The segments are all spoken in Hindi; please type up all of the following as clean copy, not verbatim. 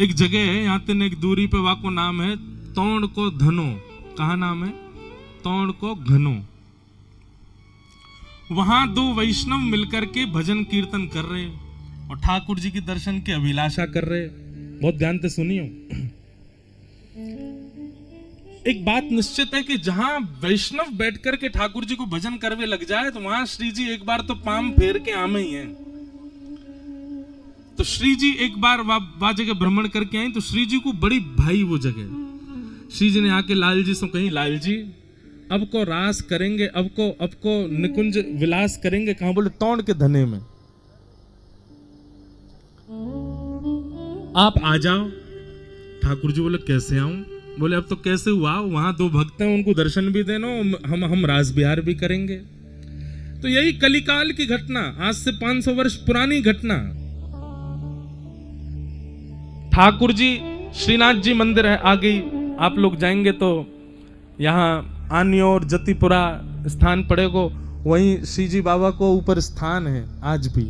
एक जगह है यहाँ तक एक दूरी पे, वहां को नाम है तौण को धनो। कहा नाम है? तौण को घनो। वहां दो वैष्णव मिलकर के भजन कीर्तन कर रहे और ठाकुर जी के दर्शन की अभिलाषा कर रहे। बहुत ध्यान से सुनियो। एक बात निश्चित है कि जहां वैष्णव बैठ करके ठाकुर जी को भजन करवे लग जाए तो वहां श्री जी एक बार तो पाम फेर के आमे ही हैं। तो श्री जी एक बार वह जगह भ्रमण करके आई तो श्री जी को बड़ी भाई वो जगह। श्री जी ने आके लाल जी से कही, लाल जी अब को रास करेंगे, अब को निकुंज विलास करेंगे। कहां? बोले तौण के धने में। आप आ जाओ। ठाकुर जी बोले कैसे आऊं? बोले अब तो कैसे हुआ, वहां दो भक्त हैं उनको दर्शन भी देना, हम रास बिहार भी करेंगे। तो यही कलिकाल की घटना, आज से 500 वर्ष पुरानी घटना। ठाकुर जी श्रीनाथ जी मंदिर है, आ गई। आप लोग जाएंगे तो यहाँ आनी और जतिपुरा स्थान पड़ेगा, वहीं श्री जी बाबा को ऊपर स्थान है आज भी।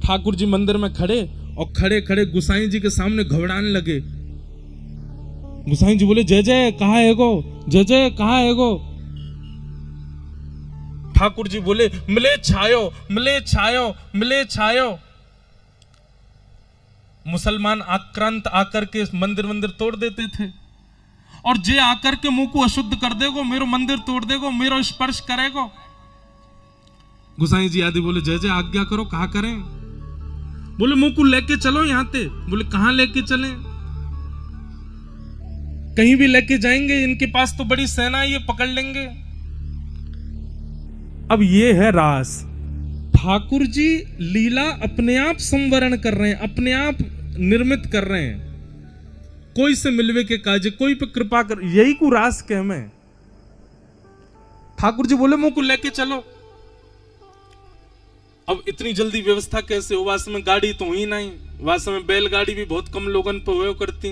ठाकुर जी मंदिर में खड़े और खड़े खड़े गुसाई जी के सामने घबराने लगे। गुसाई जी बोले जय जय कहा है गो, जय जय कहा है गो। ठाकुर जी बोले मिले छायो, मिले छायो, मिले छायो। मुसलमान आक्रांत आकर के मंदिर तोड़ देते थे और जे आकर के मुंह को अशुद्ध कर देगो, मेरो मंदिर तोड़ देगो, मेरो स्पर्श करेगो। गुसाई जी आदि बोले जय जय आज्ञा करो, कहा करें? बोले मुंह को लेके चलो यहां से। बोले कहां लेके चले? कहीं भी लेके जाएंगे, इनके पास तो बड़ी सेना है, ये पकड़ लेंगे। अब ये है रास। ठाकुर जी लीला अपने आप संवरण कर रहे हैं, अपने आप निर्मित कर रहे हैं। कोई से मिलवे के काजे, कोई पे कृपा कर, यही को रास कह में। ठाकुर जी बोले मुंह को लेके चलो। अब इतनी जल्दी व्यवस्था कैसे हो? वास्तव में गाड़ी तो हुई नहीं, वास्तव में बैलगाड़ी भी बहुत कम लोगन पे हुए करती,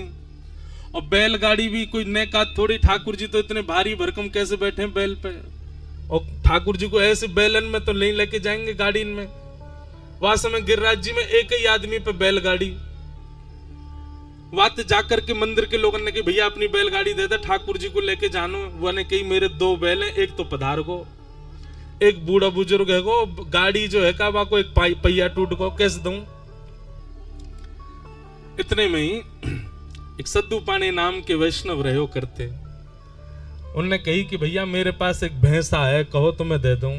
और बैलगाड़ी भी कोई नए का थोड़ी। ठाकुर जी तो इतने भारी भरकम कैसे बैठे बैल पे, और ठाकुर जी को ऐसे बैलन में तो नहीं लेके जाएंगे गाड़ी में। वास्तव में गिरिराज जी में एक ही आदमी पे बैलगाड़ी। बात जाकर के मंदिर के लोगों ने कही भैया अपनी बैलगाड़ी दे दे, ठाकुर जी को लेके जानो। वो ने कही मेरे 2 बैल हैं, एक तो पधार गो, एक बूढ़ा बुजुर्ग है गो, गाड़ी जो है का को एक पहिया टूट गो, कैसे दूं? इतने में ही एक सद्दू पानी नाम के वैष्णव रहो करते, उनने कही कि भैया मेरे पास एक भैंसा है, कहो तो मैं दे दूं।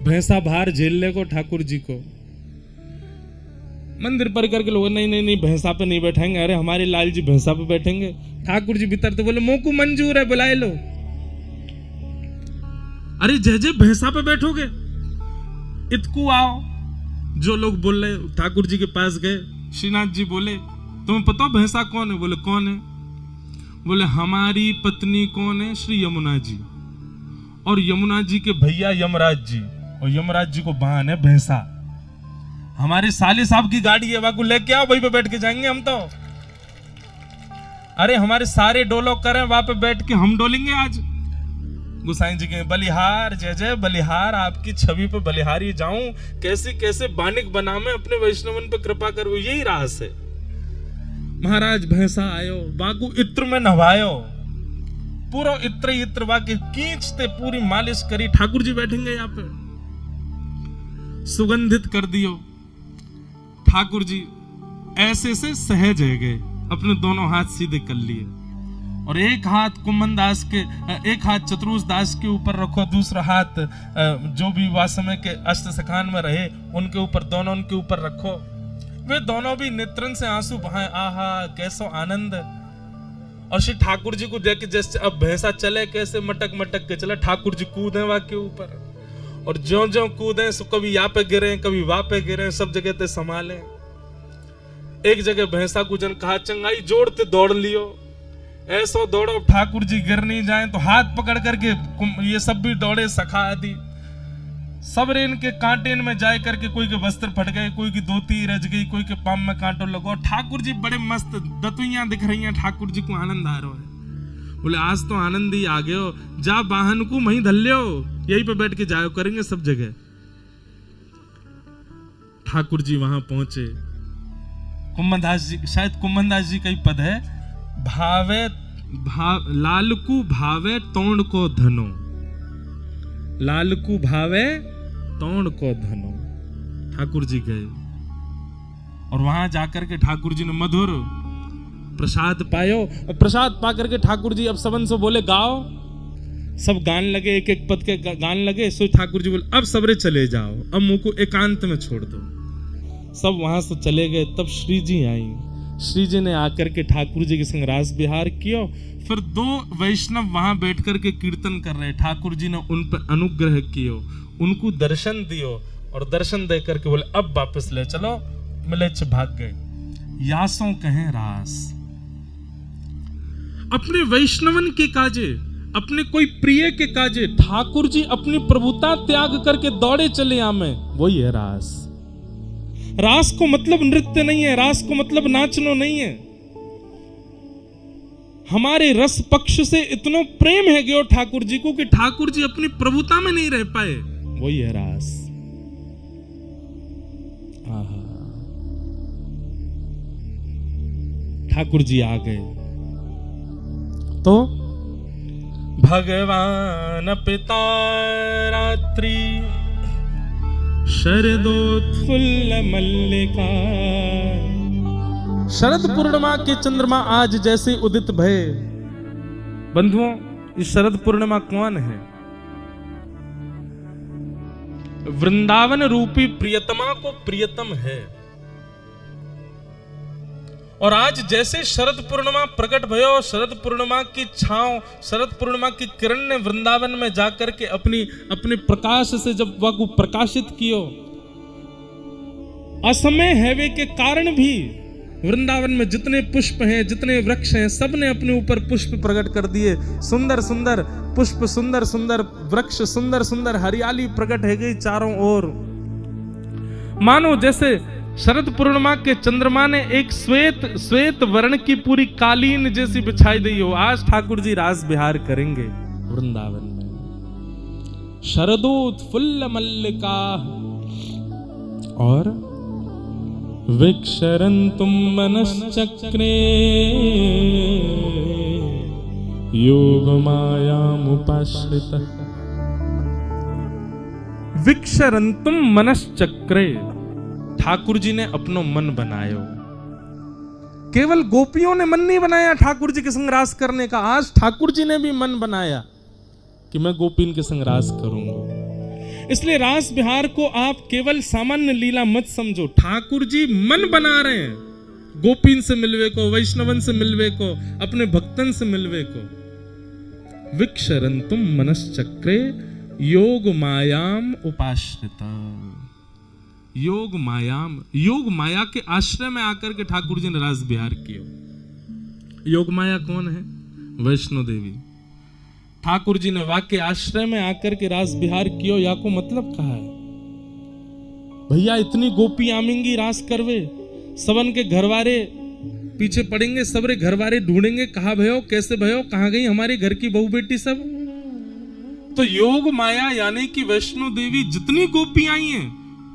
भैंसा बाहर झेल ले को ठाकुर जी को। मंदिर परिकर के लोग नहीं भैंसा पे नहीं बैठेंगे। अरे हमारे लाल जी भैंसा पे बैठेंगे। ठाकुर जी भीतर तो बोले मोकू मंजूर है, बुलाए लो। अरे जय जय भैंसा पे बैठोगे, इतकू आओ। जो लोग बोल रहे ठाकुर जी के पास गए। श्रीनाथ जी बोले तुम्हें पता भैंसा कौन है? बोले कौन है? बोले हमारी पत्नी कौन है? श्री यमुना जी, और यमुना जी के भैया यमराज जी, और यमराज जी को वाहन है भैंसा। हमारे साले साहब की गाड़ी है, वहां को लेके आओ, वहीं पे बैठ के जाएंगे हम तो। अरे हमारे सारे डोलो करें, वहां पे बैठ के हम डोलेंगे आज। गुसाई जी के बलिहार, जय जय बलिहार, आपकी छवि पे बलिहारी जाऊं, कैसे कैसे बानिक बना में अपने वैष्णवन पे कृपा करो, यही रास है। महाराज भैंसा आयो, बाकू इत्र में नवायो, पूरा इत्र वाके खींचते पूरी मालिश करी। ठाकुर जी बैठेंगे यहाँ पे, सुगंधित कर दियो। ठाकुर जी ऐसे से सहज है गए, अपने दोनों हाथ सीधे कर लिए, और एक हाथ कुमन दास के, एक हाथ चतुर्स दास के ऊपर रखो, दूसरा हाथ जो भी वासमय के अष्ट सखान में रहे उनके ऊपर, दोनों उनके ऊपर रखो। वे दोनों भी नेत्रन से आंसू बहाए, आहा कैसो आनंद। और श्री ठाकुर जी को देख के जैसे अब भैंसा चले कैसे मटक मटक के चला, ठाकुर जी कूदे वहां के ऊपर, और ज्यो ज्यो कूदे सो कभी यहाँ पे गिरे कभी वहां पे गिरे, सब जगह ते संभाले। एक जगह भैंसा को जन कहा चंगाई जोड़ते दौड़ लियो, ऐसो दौड़ो ठाकुर जी गिर नहीं जाए, तो हाथ पकड़ करके ये सब भी दौड़े, सखा आदि सब रेन के कांटे में जाए करके, कोई के वस्त्र फट गए, कोई की धोती रच गई, कोई के पाम में कांटो लगो। ठाकुर जी बड़े मस्त दतुइयां दिख रही हैं, ठाकुर जी को आनंद आ रहा है। बोले आज तो आनंद ही आ गयो, जा वाहन को वहीं धल्यो, यहीं पे बैठ के जायो करेंगे सब जगह। ठाकुर जी वहां पहुंचे। कुम्भनदास जी, शायद कुम्भनदास जी का ही पद है, लालकू भावे तोड़ को धनो, लालकू भावे तोड़ को धनो। ठाकुर जी गए और वहां जाकर के ठाकुर जी ने मधुर प्रसाद पायो, और प्रसाद पा करके ठाकुर जी अब सबन से बोले गाओ। सब गान लगे, एक एक पद के गान लगे। सो ठाकुर जी बोले अब सबरे चले जाओ, अब मुंह को एकांत में छोड़ दो। सब वहां से चले गए। तब श्री जी आई। श्री जी ने आकर के ठाकुर जी के संग रास विहार किया। फिर दो वैष्णव वहां बैठ करके कीर्तन कर रहे। ठाकुर जी ने उन पर अनुग्रह कियो, उनको दर्शन दियो, और दर्शन दे करके बोले अब वापस ले चलो। मिलेच्छ भाग गए। यासों कहें रास। अपने वैष्णवन के काजे, अपने कोई प्रिय के काजे ठाकुर जी अपनी प्रभुता त्याग करके दौड़े चले आमे, वही है रास। रास को मतलब नृत्य नहीं है, रास को मतलब नाचनो नहीं है। हमारे रस पक्ष से इतना प्रेम है गयो ठाकुर जी को कि ठाकुर जी अपनी प्रभुता में नहीं रह पाए, वही है रास। ठाकुर जी आ गए तो भगवान पिता रात्रि शरदोत्फुल्ल मल्लिका। शरद पूर्णिमा के चंद्रमा आज जैसे उदित भये। बंधुओं, इस शरद पूर्णिमा कौन है? वृंदावन रूपी प्रियतमा को प्रियतम है। और आज जैसे शरद पूर्णिमा प्रकट भयो, शरद पूर्णिमा की छांव, शरद पूर्णिमा की किरण ने वृंदावन में जाकर के अपने प्रकाश से जब वह को प्रकाशित कियो, असमय हैवे के कारण भी वृंदावन में जितने पुष्प हैं, जितने वृक्ष हैं, सब ने अपने ऊपर पुष्प प्रकट कर दिए। सुंदर सुंदर पुष्प, सुंदर सुंदर वृक्ष, सुंदर सुंदर हरियाली प्रकट है गई चारों ओर। मानो जैसे शरद पूर्णिमा के चंद्रमा ने एक श्वेत वर्ण की पूरी कालीन जैसी बिछाई दी हो। आज ठाकुर जी रास विहार करेंगे वृंदावन में। शरदोत्फुल्ल मल्लिका और विक्षरन्तुम मनश्चक्रे योगमायामुपाश्रितः। विक्षरन्तुम मनश्चक्रे, ठाकुर जी ने अपनो मन बनायो। केवल गोपियों ने मन नहीं बनाया ठाकुर जी के संग रास करने का, आज ठाकुर जी ने भी मन बनाया कि मैं गोपीन के संग रास करूंगा। इसलिए रास विहार को आप केवल सामान्य लीला मत समझो। ठाकुर जी मन बना रहे हैं गोपीन से मिलवे को, वैष्णवन से मिलवे को, अपने भक्तन से मिलवे को। विक्षरन्तुम मनश्चक्रे योग मायाम उपाश्रिता। योग माया के आश्रय में आकर के ठाकुर जी ने रास विहार किया। योग माया कौन है? वैष्णो देवी। ठाकुर जी ने वाक्य आश्रय में आकर के रास विहार कियो, या को मतलब कहा है भैया इतनी गोपी आमेंगी रास करवे, सबन के घरवारे पीछे पड़ेंगे, सबरे घरवारे ढूंढेंगे कहाँ भयो, कैसे भयो, कहाँ गई हमारे घर की बहू बेटी सब। तो योग माया यानी कि वैष्णो देवी जितनी गोपी आई हैं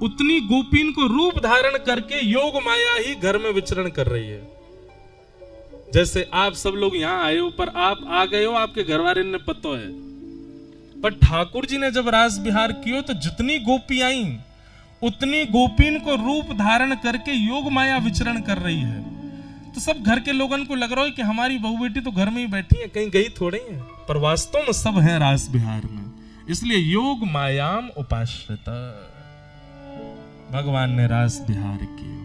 उतनी गोपीन को रूप धारण करके योग माया ही घर में विचरण कर रही है। जैसे आप सब लोग यहाँ आए हो, पर आप आ गए हो, आपके घरवाले ने पता है, पर ठाकुर जी ने जब रास विहार किया तो जितनी गोपी आई उतनी गोपीन को रूप धारण करके योग माया विचरण कर रही है। तो सब घर के लोगों को लग रहा है कि हमारी बहू बेटी तो घर में ही बैठी है, कहीं गई थोड़ी है, पर वास्तव में सब है रास विहार में। इसलिए योग मायाम उपाश्रिता, भगवान ने रास विहार किया।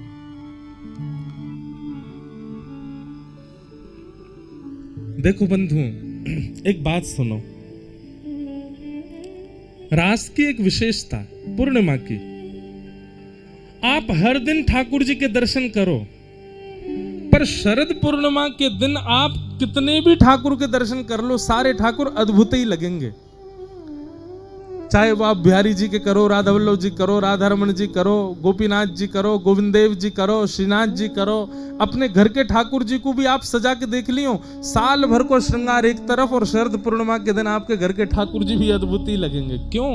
देखो बंधु, एक बात सुनो, रास की एक विशेषता पूर्णिमा की, आप हर दिन ठाकुर जी के दर्शन करो, पर शरद पूर्णिमा के दिन आप कितने भी ठाकुर के दर्शन कर लो, सारे ठाकुर अद्भुत ही लगेंगे। चाहे वो आप बिहारी जी के करो, राधा वल्लभ जी करो, राधा रमन जी करो, गोपीनाथ जी करो, गोविंद देव जी करो, श्रीनाथ जी करो, अपने घर के ठाकुर जी को भी आप सजा के देख लियो, साल भर को श्रृंगार एक तरफ और शरद पूर्णिमा के दिन आपके घर के ठाकुर जी भी अद्भुत ही लगेंगे। क्यों?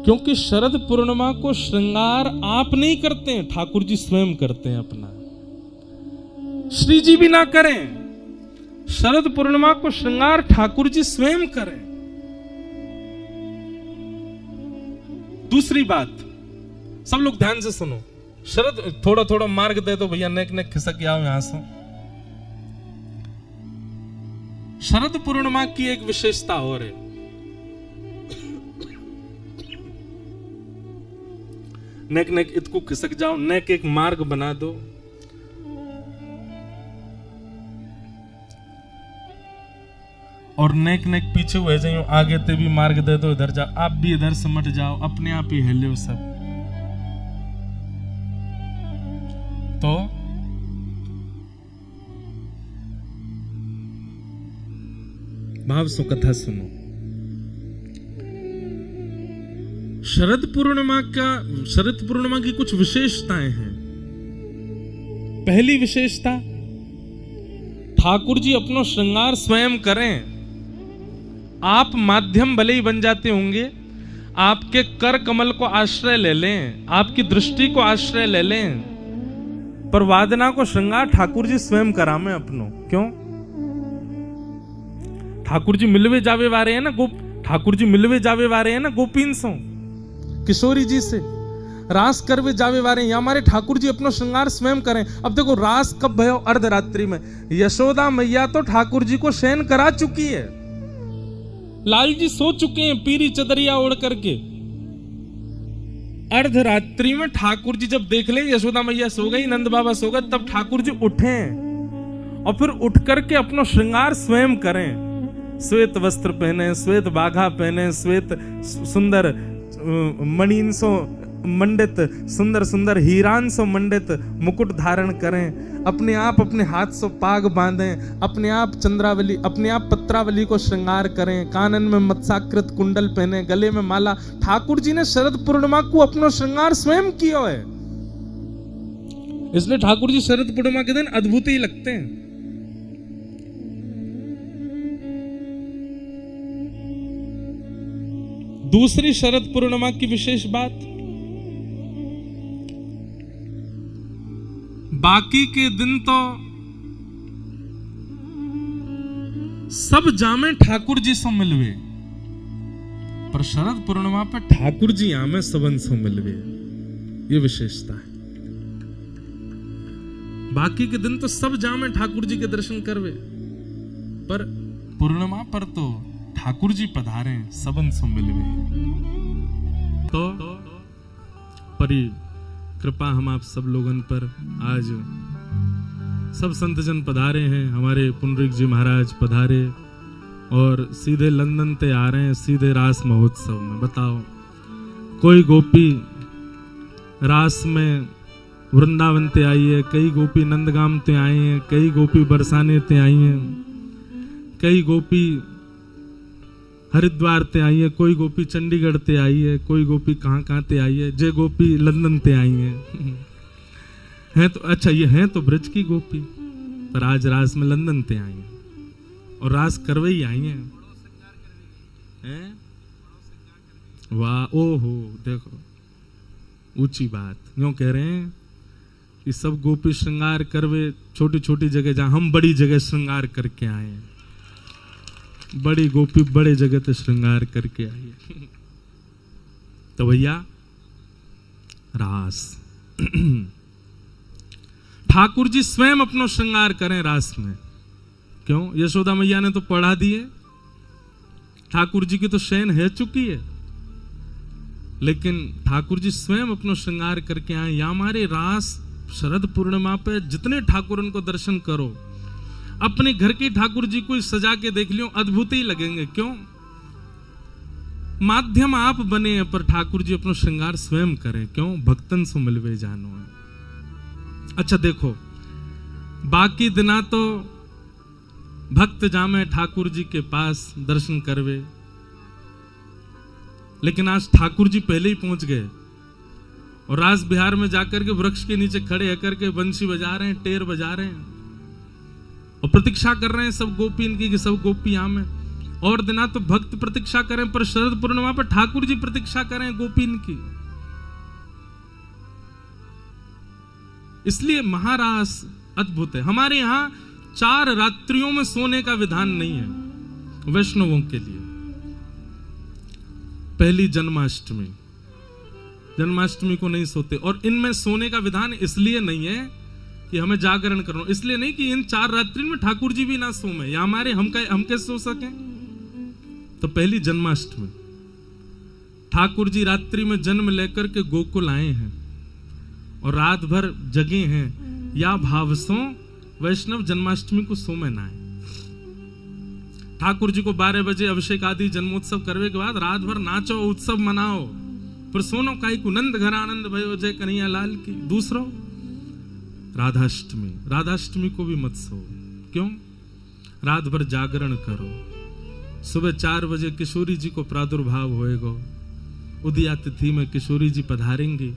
क्योंकि शरद पूर्णिमा को श्रृंगार आप नहीं करते हैं, ठाकुर जी स्वयं करते हैं अपना। श्री जी भी ना करें, शरद पूर्णिमा को श्रृंगार ठाकुर जी स्वयं करें। दूसरी बात, सब लोग ध्यान से सुनो। शरद, थोड़ा थोड़ा मार्ग दे दो भैया, नेक नेक खिसक आओ यहां से। शरद पूर्णिमा की एक विशेषता और है। नेक नेक इतको खिसक जाओ, नेक एक मार्ग बना दो। और नेक नेक पीछे हुए जाइयो, आगे ते भी मार्ग दे दो, इधर जाओ, आप भी इधर समट जाओ, अपने आप ही हिले सब। तो भाव सो कथा सुनो। शरद पूर्णिमा की कुछ विशेषताएं हैं। पहली विशेषता, ठाकुर जी अपनो श्रृंगार स्वयं करें। आप माध्यम भले ही बन जाते होंगे, आपके कर कमल को आश्रय ले लें, आपकी दृष्टि को आश्रय ले लें, पर वादना को श्रृंगार ठाकुर जी स्वयं करामे अपनो। क्यों? ठाकुर जी मिलवे जावे वारे हैं ना, ठाकुर जी मिलवे जावे वारे हैं ना गोपीन सो, किशोरी जी से रास करवे जावे वारे हैं, या हमारे ठाकुर जी अपना श्रृंगार स्वयं करें। अब देखो, रास कब भयो? अर्धरात्रि में। यशोदा मैया तो ठाकुर जी को शयन करा चुकी है, लाल जी सो चुके हैं पीरी चदरिया ओढ़ करके। अर्धरात्रि में ठाकुर जी जब देख ले यशोदा मैया सो गई, नंद बाबा सो गए, तब ठाकुर जी उठे और फिर उठ करके अपना श्रृंगार स्वयं करें। श्वेत वस्त्र पहने, श्वेत बाघा पहने, श्वेत सुंदर मणिन सो मंडित, सुंदर सुंदर हीरान सो मंडित मुकुट धारण करें, अपने आप अपने हाथ से पाग बांधें, अपने आप चंद्रावली, अपने आप पत्रावली को श्रृंगार करें, कानन में मत्स्याकृत कुंडल पहने, गले में माला। ठाकुर जी ने शरद पूर्णिमा को अपना श्रृंगार स्वयं किया है, इसलिए ठाकुर जी शरद पूर्णिमा के दिन अद्भुत ही लगते हैं। दूसरी शरद पूर्णिमा की विशेष बात, बाकी के दिन तो सब जामे ठाकुर जी से मिलवे, पर शरद पूर्णिमा पे ठाकुर जी आमे सबन से मिलवे, ये विशेषता है। बाकी के दिन तो सब जामे ठाकुर जी के दर्शन करवे, पर पूर्णिमा पर तो ठाकुर जी पधारे सबन से मिलवे। तो परी कृपा हम आप सब लोगन पर आज सब संत जन पधारे हैं, हमारे पुंडरीक जी महाराज पधारे और सीधे लंदन ते आ रहे हैं, सीधे रास महोत्सव में। बताओ, कोई गोपी रास में वृंदावन ते आई है, कई गोपी नंदगाम ते आई हैं, कई गोपी बरसाने ते आई हैं, कई गोपी हरिद्वार ते आई है, कोई गोपी चंडीगढ़ ते आई है, कोई गोपी कहाँ ते आई है, जे गोपी लंदन ते आई हैं तो अच्छा, ये हैं तो ब्रज की गोपी, पर आज रास में लंदन ते आई हैं और रास करवई आई हैं। वाह, ओहो, देखो ऊंची बात। यूं कह रहे हैं कि सब गोपी श्रृंगार करवे छोटी छोटी जगह, जहां हम बड़ी जगह श्रृंगार करके आए हैं। बड़ी गोपी बड़े जगह ते श्रृंगार करके आई है। तो भैया रास ठाकुर जी स्वयं अपनो श्रृंगार करें रास में। क्यों? यशोदा मैया ने तो पढ़ा दिए, ठाकुर जी की तो शयन है चुकी है, लेकिन ठाकुर जी स्वयं अपनो श्रृंगार करके आए। या हमारे रास शरद पूर्णिमा पे जितने ठाकुर उनको दर्शन करो, अपने घर के ठाकुर जी को सजा के देख लियो, अद्भुत ही लगेंगे। क्यों? माध्यम आप बने हैं, पर ठाकुर जी अपना श्रृंगार स्वयं करें। क्यों? भक्तन सो मिलवे जानो है। अच्छा देखो, बाकी दिना तो भक्त जामे ठाकुर जी के पास दर्शन करवे, लेकिन आज ठाकुर जी पहले ही पहुंच गए और रास बिहार में जाकर के वृक्ष के नीचे खड़े होकर के बंसी बजा रहे हैं, टेर बजा रहे हैं और प्रतीक्षा कर रहे हैं सब गोपी इनकी कि सब गोपी आमे। और दिना तो भक्त प्रतीक्षा करें, पर शरद पूर्णिमा पर ठाकुर जी प्रतीक्षा करें गोपीन की। इसलिए महारास अद्भुत है। हमारे यहां 4 रात्रियों में सोने का विधान नहीं है वैष्णवों के लिए। पहली जन्माष्टमी, जन्माष्टमी को नहीं सोते, और इनमें सोने का विधान इसलिए नहीं है कि हमें जागरण करना, इसलिए नहीं कि इन 4 रात्रि में ठाकुर जी भी ना सोए या हमारे हम कैसे सो सकें। तो पहली जन्माष्टमी, ठाकुर जी रात्रि में जन्म लेकर के गोकुल आए हैं और रात भर जगे हैं, या भावसों वैष्णव जन्माष्टमी को सोमे ना है। ठाकुर जी को 12 बजे अभिषेक आदि जन्मोत्सव करने के बाद रात भर नाचो, उत्सव मनाओ, पर सोनो काई को नंद घर आनंद भयो जय कन्हैया लाल की। दूसरो राधाष्टमी, राधाष्टमी को भी मत सो। क्यों? रात भर जागरण करो। सुबह 4 बजे किशोरी जी को प्रादुर्भाव होएगा, उदया तिथि में किशोरी जी पधारेंगी,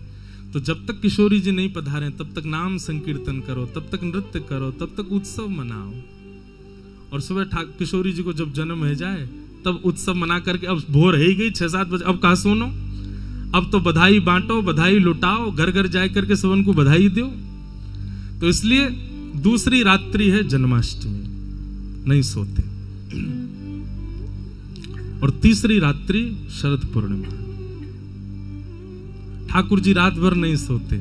तो जब तक किशोरी जी नहीं पधारे तब तक नाम संकीर्तन करो, तब तक नृत्य करो, तब तक उत्सव मनाओ। और सुबह किशोरी जी को जब जन्म हो जाए तब उत्सव मना करके, अब भोर हो ही गई 6-7 बजे, अब कहा सोनो, अब तो बधाई बांटो, बधाई लुटाओ, घर घर जाए करके सबन को बधाई दो। तो इसलिए दूसरी रात्रि है जन्माष्टमी, नहीं सोते। और तीसरी रात्रि शरद पूर्णिमा, ठाकुर जी रात भर नहीं सोते।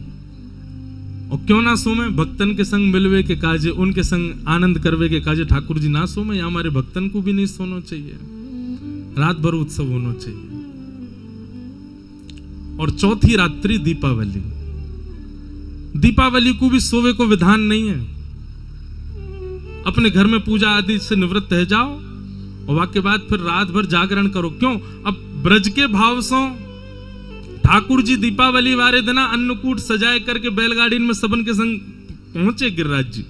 और क्यों ना सोमे? भक्तन के संग मिलवे के काजे, उनके संग आनंद करवे के काजे ठाकुर जी ना सोमे, या हमारे भक्तन को भी नहीं सोना चाहिए, रात भर उत्सव होना चाहिए। और चौथी रात्रि दीपावली, दीपावली को भी सोवे को विधान नहीं है। अपने घर में पूजा आदि से निवृत्त रह जाओ और वाके बाद फिर रात भर जागरण करो। क्यों? अब ब्रज के भाव से ठाकुर जी दीपावली वाले दिन अन्नकूट सजाए करके बैलगाड़ी में सबन के संग पहुंचे गिरिराज जी।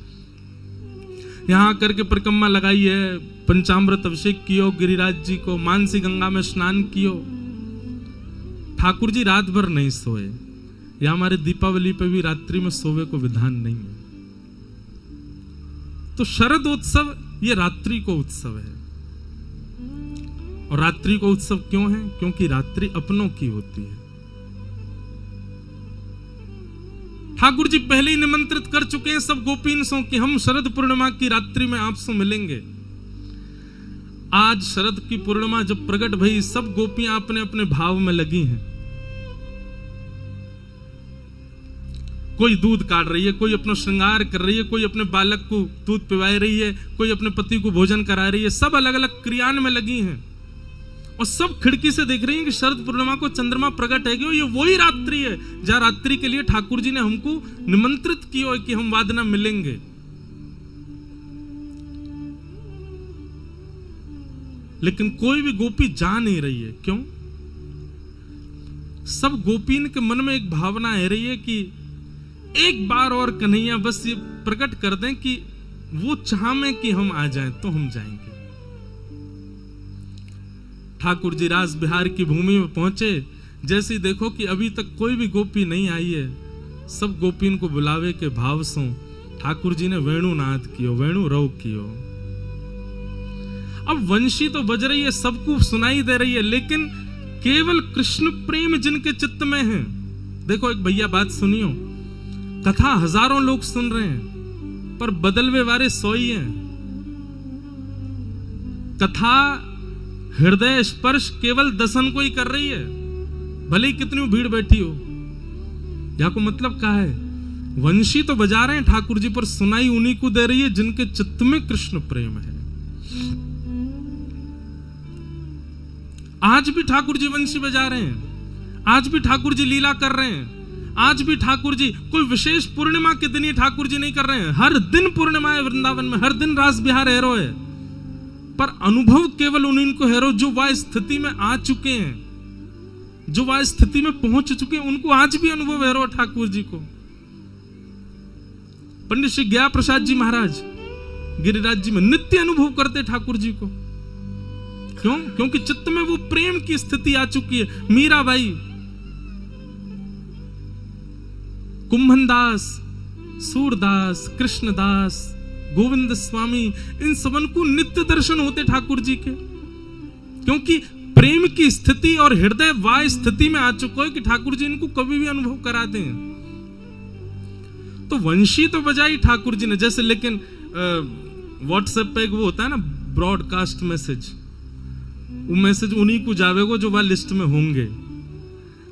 यहां करके परिक्रमा लगाई है, पंचामृत अभिषेक कियो गिरिराज जी को, मानसी गंगा में स्नान कियो। ठाकुर जी रात भर नहीं सोए, या हमारे दीपावली पे भी रात्रि में सोवे को विधान नहीं है। तो शरदोत्सव ये रात्रि को उत्सव है। और रात्रि को उत्सव क्यों है? क्योंकि रात्रि अपनों की होती है। ठाकुर जी पहले ही निमंत्रित कर चुके हैं सब गोपीनों कि हम शरद पूर्णिमा की रात्रि में आपसे मिलेंगे। आज शरद की पूर्णिमा जब प्रकट भई, सब गोपियां अपने अपने भाव में लगी हैं। कोई दूध काट रही है, कोई अपना श्रृंगार कर रही है, कोई अपने बालक को दूध पिला रही है, कोई अपने पति को भोजन करा रही है। सब अलग अलग क्रियान में लगी हैं और सब खिड़की से देख रही हैं कि शरद पूर्णिमा को चंद्रमा प्रकट है कि ये वही रात्रि है जहां रात्रि के लिए ठाकुर जी ने हमको निमंत्रित किया कि हम वादना मिलेंगे। लेकिन कोई भी गोपी जा नहीं रही है। क्यों? सब गोपीन के मन में एक भावना है रही है कि एक बार और कन्हैया बस ये प्रकट कर दें कि वो चाहे कि हम आ जाएं तो हम जाएंगे। ठाकुर जी रास बिहार की भूमि में पहुंचे, जैसे ही देखो कि अभी तक कोई भी गोपी नहीं आई है, सब गोपीन को बुलावे के भाव से ठाकुर जी ने वेणु नाद कियो, वेणु रव कियो। अब वंशी तो बज रही है, सबको सुनाई दे रही है, लेकिन केवल कृष्ण प्रेम जिनके चित्त में है। देखो एक भैया बात सुनियो, कथा हजारों लोग सुन रहे हैं पर बदलवे वाले 100 ही हैं। कथा हृदय स्पर्श केवल 10 को ही कर रही है, भले ही कितनी भीड़ बैठी हो। या को मतलब क्या है? वंशी तो बजा रहे हैं ठाकुर जी, पर सुनाई उन्हीं को दे रही है जिनके चित्त में कृष्ण प्रेम है। आज भी ठाकुर जी वंशी बजा रहे हैं, आज भी ठाकुर जी लीला कर रहे हैं, आज भी ठाकुर जी कोई विशेष पूर्णिमा के दिन ही ठाकुर जी नहीं कर रहे हैं। हर दिन पूर्णिमा है वृंदावन में, हर दिन रास बिहार हैरो है, पर अनुभव केवल उन्हीं को हैरो जो वह स्थिति में आ चुके हैं, जो वह स्थिति में पहुंच चुके हैं, उनको आज भी अनुभव हैरो ठाकुर जी को। पंडित श्री ज्ञा प्रसाद जी महाराज गिरिराज जी में नित्य अनुभव करते ठाकुर जी को। क्यों? क्योंकि चित्त में वो प्रेम की स्थिति आ चुकी है। मीराबाई, कुंभनदास, सूरदास, कृष्णदास, गोविंद स्वामी, इन सबन को नित्य दर्शन होते ठाकुर जी के। क्योंकि प्रेम की स्थिति और हृदय वाह स्थिति में आ चुका है कि ठाकुर जी इनको कभी भी अनुभव करा दें। तो वंशी तो बजाई ठाकुर जी ने, जैसे लेकिन व्हाट्सएप पे एक वो होता है ना ब्रॉडकास्ट मैसेज, वो मैसेज उन्हीं को जावेगो जो वह लिस्ट में होंगे।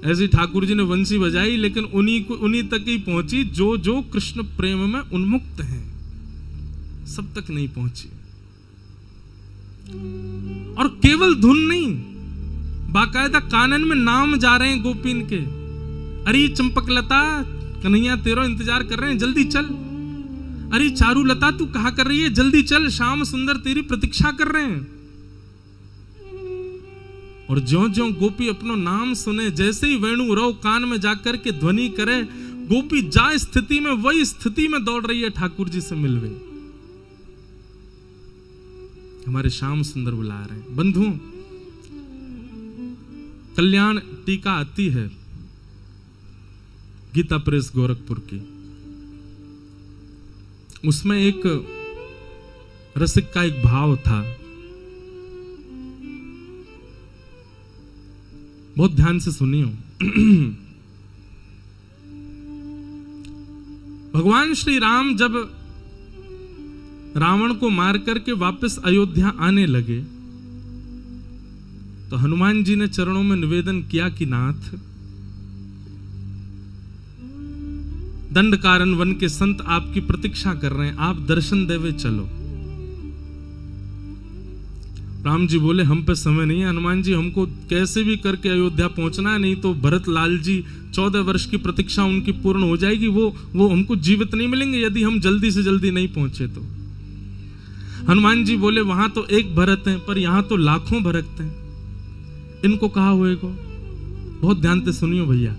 ऐसे ठाकुर जी ने वंशी बजाई, लेकिन उन्हीं तक ही पहुंची जो कृष्ण प्रेम में उन्मुक्त हैं, सब तक नहीं पहुंची। और केवल धुन नहीं, बाकायदा कानन में नाम जा रहे हैं गोपीन के, अरे चंपकलता कन्हैया तेरा इंतजार कर रहे हैं, जल्दी चल। अरे चारुलता तू कहा कर रही है, जल्दी चल, श्याम सुंदर तेरी प्रतीक्षा कर रहे हैं। और ज्यों ज्यों गोपी अपनो नाम सुने, जैसे ही वेणु रव कान में जाकर के ध्वनि करे, गोपी जा स्थिति में वही स्थिति में दौड़ रही है ठाकुर जी से मिलवे। हमारे श्याम सुंदर बुला रहे हैं। बंधुओं, कल्याण टीका आती है गीता प्रेस गोरखपुर की, उसमें एक रसिक का एक भाव था, बहुत ध्यान से सुनियो। भगवान श्री राम जब रावण को मार करके वापस अयोध्या आने लगे, तो हनुमान जी ने चरणों में निवेदन किया कि नाथ, दंडकारन वन के संत आपकी प्रतीक्षा कर रहे हैं, आप दर्शन देवे चलो। राम जी बोले हम पे समय नहीं है हनुमान जी, हमको कैसे भी करके अयोध्या पहुंचना है, नहीं तो भरत लाल जी 14 वर्ष की प्रतीक्षा उनकी पूर्ण हो जाएगी, वो हमको जीवित नहीं मिलेंगे यदि हम जल्दी से जल्दी नहीं पहुंचे तो। हनुमान जी बोले वहां तो एक भरत है, पर यहां तो लाखों भरत हैं, इनको कहा हुए को। बहुत ध्यान से सुनियो भैया।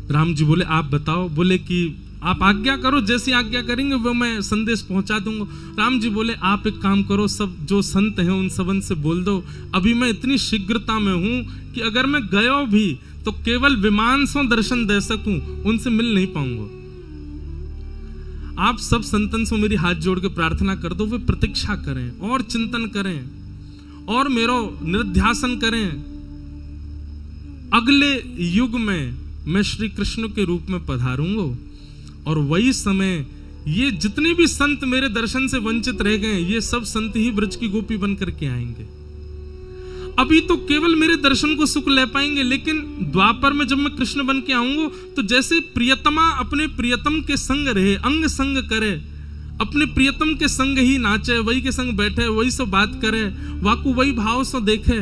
राम जी बोले आप बताओ, बोले कि आप आज्ञा करो, जैसी आज्ञा करेंगे वो मैं संदेश पहुंचा दूंगा। राम जी बोले आप एक काम करो, सब जो संत हैं उन सबन से बोल दो, अभी मैं इतनी शीघ्रता में हूं कि अगर मैं गया भी तो केवल विमान से दर्शन दे सकूं, उनसे मिल नहीं पाऊंगा। आप सब संतन से मेरी हाथ जोड़ के प्रार्थना कर दो, वे प्रतीक्षा करें और चिंतन करें और मेरो निध्यासन करें। अगले युग में मैं श्री कृष्ण के रूप में पधारूंगा, और वही समय ये जितने भी संत मेरे दर्शन से वंचित रह गए, ये सब संत ही ब्रज की गोपी बन करके आएंगे। अभी तो केवल मेरे दर्शन को सुख ले पाएंगे, लेकिन द्वापर में जब मैं कृष्ण बन के आऊंगा, तो जैसे प्रियतमा अपने प्रियतम के संग रहे, अंग संग करे, अपने प्रियतम के संग ही नाचे, वही के संग बैठे, वही सो बात करे, वाकु वही भाव सो देखे,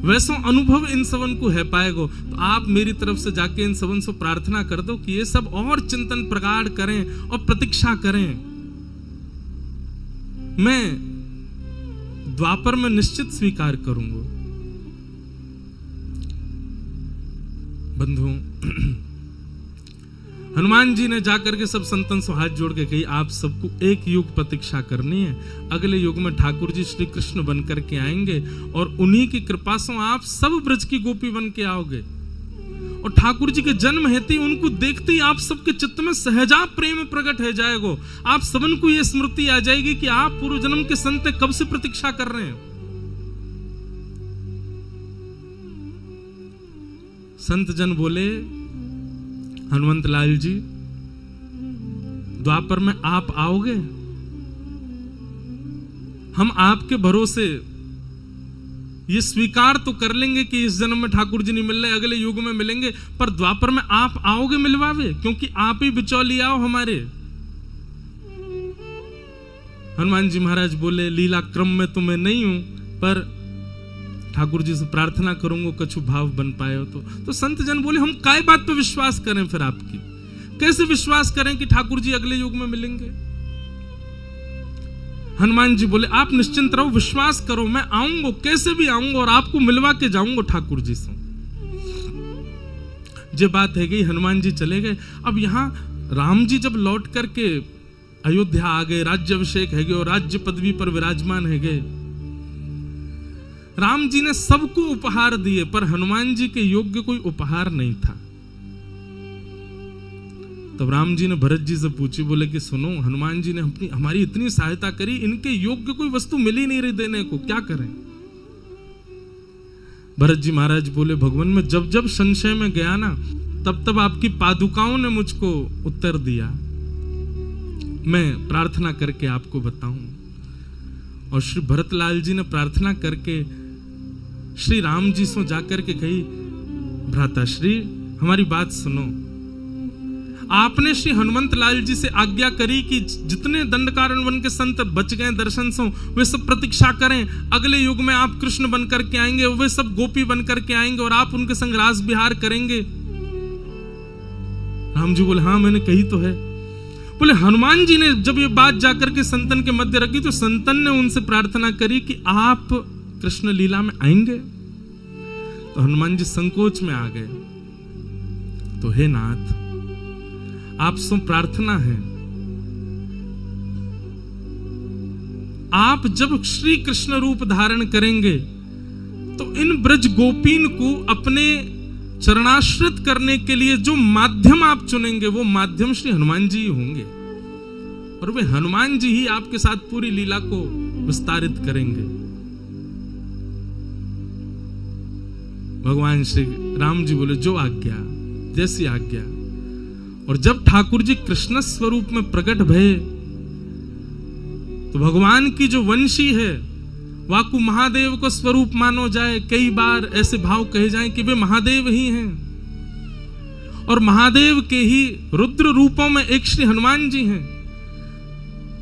वैसो अनुभव इन सबन को है पाएगो। तो आप मेरी तरफ से जाके इन सबन से प्रार्थना कर दो कि ये सब और चिंतन प्रगाढ़ करें और प्रतीक्षा करें। मैं द्वापर में निश्चित स्वीकार करूंगा। बंधुओं, हनुमान जी ने जाकर के सब संतन से हाथ जोड़ के कही आप सबको एक युग प्रतीक्षा करनी है, अगले युग में ठाकुर जी श्री कृष्ण बन करके आएंगे, और उन्हीं की कृपा से आप सब ब्रज की गोपी बन के आओगे। और ठाकुर जी के जन्म हेतु उनको देखते ही आप सबके चित्त में सहजा प्रेम प्रकट हो जाएगा। आप सबन को यह स्मृति आ जाएगी कि आप पूर्व जन्म के संत कब से प्रतीक्षा कर रहे हैं। संत जन बोले हनुमंत लाल जी, द्वापर में आप आओगे, हम आपके भरोसे ये स्वीकार तो कर लेंगे कि इस जन्म में ठाकुर जी नहीं मिल रहे, अगले युग में मिलेंगे, पर द्वापर में आप आओगे मिलवावे, क्योंकि आप ही बिचौलिया हो हमारे। हनुमान जी महाराज बोले लीला क्रम में तो मैं नहीं हूं, पर ठाकुर जी से प्रार्थना करूंगा कछु भाव बन पाए हो तो संत जन बोले हम काय बात पे विश्वास करें, फिर आपकी कैसे विश्वास करें कि ठाकुर जी अगले युग में मिलेंगे। हनुमान जी बोले आप निश्चिंत रहो, विश्वास करो, मैं आऊंगा, कैसे भी आऊंगा और आपको मिलवा के जाऊंगा ठाकुर जी से। जो बात है गई, हनुमान जी चले गए। अब यहां राम जी जब लौट करके अयोध्या आ गए, राज्याभिषेक है गए और राज्य पदवी पर विराजमान है गए। राम जी ने सबको उपहार दिए, पर हनुमान जी के योग्य कोई उपहार नहीं था। तब राम जी ने भरत जी से पूछी, बोले कि सुनो, हनुमान जी ने हमारी इतनी सहायता करी, इनके योग्य कोई वस्तु मिल ही नहीं रही देने को, क्या करें? भरत जी महाराज बोले, भगवान मैं जब जब संशय में गया ना, तब तब आपकी पादुकाओं ने मुझको उत्तर दिया, मैं प्रार्थना करके आपको बताऊं। और श्री भरतलाल जी ने प्रार्थना करके श्री राम जी से जाकर के कही, भ्राता श्री हमारी बात सुनो। आपने श्री हनुमंत लाल जी से आज्ञा करी कि जितने दंडकारण्य वन के संत बच गए दर्शन से, वे सब प्रतीक्षा करें, अगले युग में आप कृष्ण बनकर के आएंगे, वे सब गोपी बनकर के आएंगे और आप उनके संग रास विहार करेंगे। राम जी बोले, हाँ मैंने कही तो है। बोले, हनुमान जी ने जब ये बात जाकर के संतन के मध्य रखी तो संतन ने उनसे प्रार्थना करी कि आप कृष्ण लीला में आएंगे। तो हनुमान जी संकोच में आ गए। तो हे नाथ, आप से प्रार्थना है, आप जब श्री कृष्ण रूप धारण करेंगे तो इन ब्रज गोपीन को अपने चरणाश्रित करने के लिए जो माध्यम आप चुनेंगे, वो माध्यम श्री हनुमान जी ही होंगे, और वे हनुमान जी ही आपके साथ पूरी लीला को विस्तारित करेंगे। भगवान श्री राम जी बोले, जो आज्ञा, जैसी आज्ञा। और जब ठाकुर जी कृष्ण स्वरूप में प्रकट भये तो भगवान की जो वंशी है, वाकु महादेव को स्वरूप मानो जाए, कई बार ऐसे भाव कहे जाएं कि वे महादेव ही हैं, और महादेव के ही रुद्र रूपों में एक श्री हनुमान जी हैं।